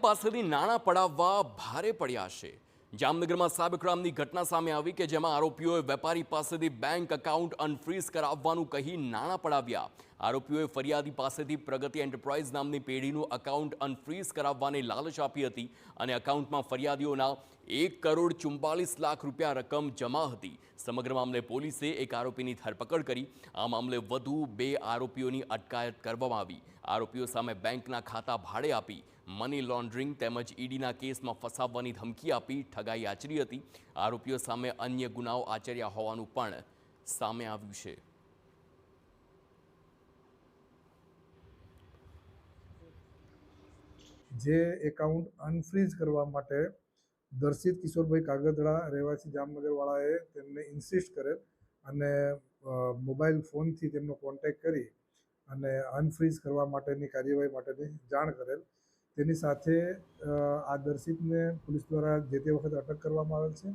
પાસેથી નાણાં પડાવવા ભારે પડ્યા છે। જામનગરમાં સાયબરક્રાઇમની ઘટના સામે આવી કે જેમાં આરોપીઓએ વેપારી પાસેથી બેંક એકાઉન્ટ અનફ્રીઝ કરાવવાનું કહી નાણાં પડાવ્યા। આરોપીઓએ ફરિયાદી પાસેથી પ્રગતિ એન્ટરપ્રાઇઝ નામની પેઢીનું એકાઉન્ટ અનફ્રીઝ કરાવવાની લાલચ આપી હતી અને એકાઉન્ટમાં ફરિયાદીઓના 1,44,00,000 રૂપિયા રકમ જમા હતી। સમગ્ર મામલે પોલીસે એક આરોપીની ધરપકડ કરી। આ મામલે વધુ 2 આરોપીઓની અટકાયત કરવામાં આવી। આરોપીઓ સામે બેંકના ખાતા ભાડે આપી મની લોન્ડરિંગ તેમજ ઈડીના કેસમાં ફસાવવાની ધમકી આપી ઠગાઈ આચરી હતી। આરોપીઓ સામે અન્ય ગુનાઓ આચર્યા હોવાનું પણ સામે આવ્યું છે। જે એકાઉન્ટ અનફ્રીઝ કરવા માટે દર્શિત કિશોરભાઈ કાગદડા રહેવાસી જામનગરવાળાએ તેમને ઇન્સિસ્ટ કરેલ અને મોબાઈલ ફોનથી તેમનો કોન્ટેક્ટ કરી અને અનફ્રીઝ કરવા માટેની કાર્યવાહી માટેની જાણ કરેલ। તેની સાથે આ દર્શિતને પોલીસ દ્વારા જે તે વખતે અટક કરવામાં આવેલ છે।